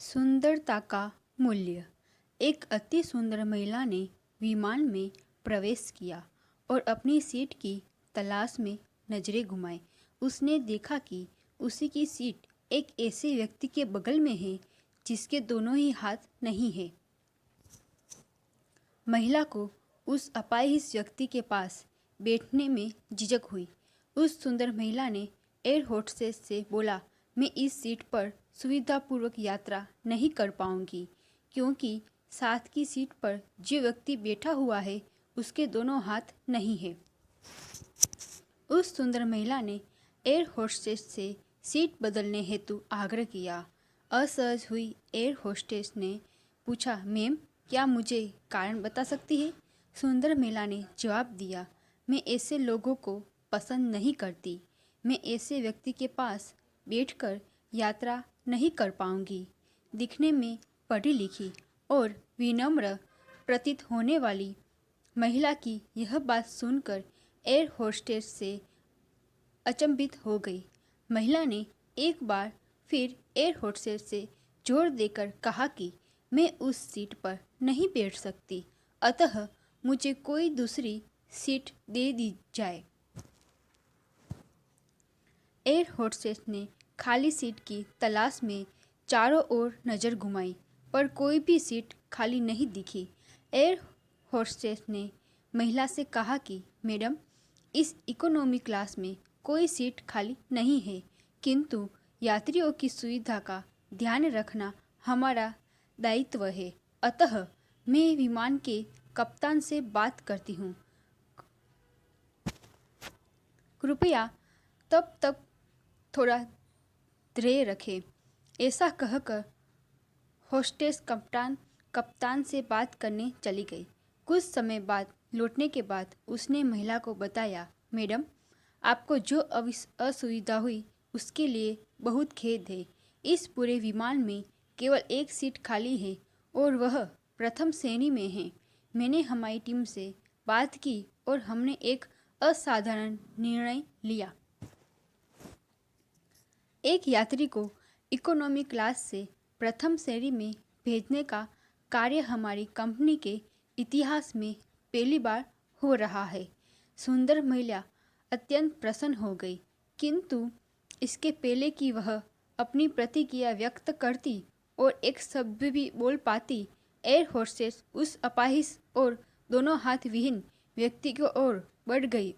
सुंदरता का मूल्य। एक अति सुंदर महिला ने विमान में प्रवेश किया और अपनी सीट की तलाश में नजरें घुमाई। उसने देखा कि उसी की सीट एक ऐसे व्यक्ति के बगल में है जिसके दोनों ही हाथ नहीं है। महिला को उस अपाहिज व्यक्ति के पास बैठने में झिझक हुई। उस सुंदर महिला ने एयर होस्टेस से बोला, मैं इस सीट पर सुविधापूर्वक यात्रा नहीं कर पाऊंगी क्योंकि साथ की सीट पर जो व्यक्ति बैठा हुआ है उसके दोनों हाथ नहीं है। उस सुंदर महिला ने एयर होस्टेस से सीट बदलने हेतु आग्रह किया। असहज हुई एयर होस्टेस ने पूछा, मैम, क्या मुझे कारण बता सकती है? सुंदर महिला ने जवाब दिया, मैं ऐसे लोगों को पसंद नहीं करती। मैं ऐसे व्यक्ति के पास बैठकर यात्रा नहीं कर पाऊंगी। दिखने में पढ़ी लिखी और विनम्र प्रतीत होने वाली महिला की यह बात सुनकर एयर होस्टेस से अचंभित हो गई। महिला ने एक बार फिर एयर होस्टेस से जोर देकर कहा कि मैं उस सीट पर नहीं बैठ सकती, अतः मुझे कोई दूसरी सीट दे दी जाए। एयर होस्टेस ने खाली सीट की तलाश में चारों ओर नज़र घुमाई पर कोई भी सीट खाली नहीं दिखी। एयर होस्टेस ने महिला से कहा कि मैडम, इस इकोनॉमी क्लास में कोई सीट खाली नहीं है, किंतु यात्रियों की सुविधा का ध्यान रखना हमारा दायित्व है, अतः मैं विमान के कप्तान से बात करती हूँ। कृपया तब तक थोड़ा धैर्य रखें। ऐसा कहकर होस्टेस कप्तान से बात करने चली गई। कुछ समय बाद लौटने के बाद उसने महिला को बताया, मैडम, आपको जो असुविधा हुई उसके लिए बहुत खेद है। इस पूरे विमान में केवल एक सीट खाली है और वह प्रथम श्रेणी में है। मैंने हमारी टीम से बात की और हमने एक असाधारण निर्णय लिया। एक यात्री को इकोनॉमी क्लास से प्रथम श्रेणी में भेजने का कार्य हमारी कंपनी के इतिहास में पहली बार हो रहा है। सुंदर महिला अत्यंत प्रसन्न हो गई, किंतु इसके पहले कि वह अपनी प्रतिक्रिया व्यक्त करती और एक शब्द भी बोल पाती, एयर होस्टेस उस अपाहिज और दोनों हाथ विहीन व्यक्ति की ओर बढ़ गई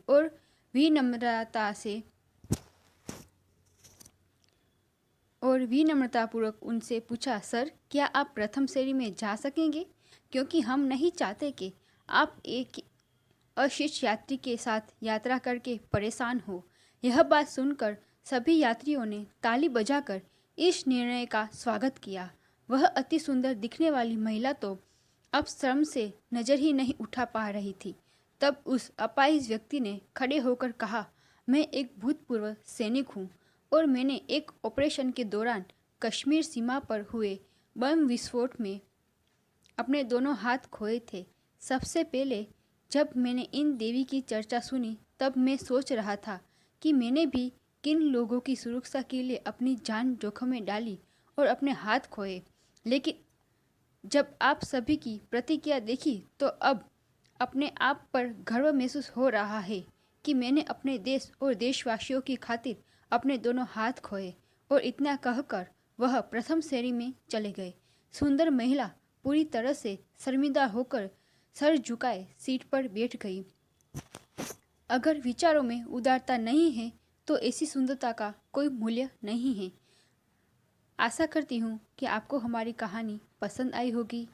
और विनम्रतापूर्वक उनसे पूछा, सर, क्या आप प्रथम श्रेणी में जा सकेंगे? क्योंकि हम नहीं चाहते कि आप एक अशिष्ट यात्री के साथ यात्रा करके परेशान हो। यह बात सुनकर सभी यात्रियों ने ताली बजाकर इस निर्णय का स्वागत किया। वह अति सुंदर दिखने वाली महिला तो अब शर्म से नजर ही नहीं उठा पा रही थी। तब उस अपाहिज व्यक्ति ने खड़े होकर कहा, मैं एक भूतपूर्व सैनिक हूँ और मैंने एक ऑपरेशन के दौरान कश्मीर सीमा पर हुए बम विस्फोट में अपने दोनों हाथ खोए थे। सबसे पहले जब मैंने इन देवी की चर्चा सुनी तब मैं सोच रहा था कि मैंने भी किन लोगों की सुरक्षा के लिए अपनी जान जोखिम में डाली और अपने हाथ खोए, लेकिन जब आप सभी की प्रतिक्रिया देखी तो अब अपने आप पर गर्व महसूस हो रहा है कि मैंने अपने देश और देशवासियों की खातिर अपने दोनों हाथ खोए। और इतना कहकर वह प्रथम श्रेणी में चले गए। सुंदर महिला पूरी तरह से शर्मिंदा होकर सर झुकाए सीट पर बैठ गई। अगर विचारों में उदारता नहीं है तो ऐसी सुंदरता का कोई मूल्य नहीं है। आशा करती हूँ कि आपको हमारी कहानी पसंद आई होगी।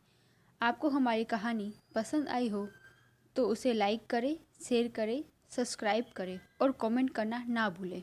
आपको हमारी कहानी पसंद आई हो तो उसे लाइक करें, शेयर करें, सब्सक्राइब करें और कमेंट करना ना भूलें।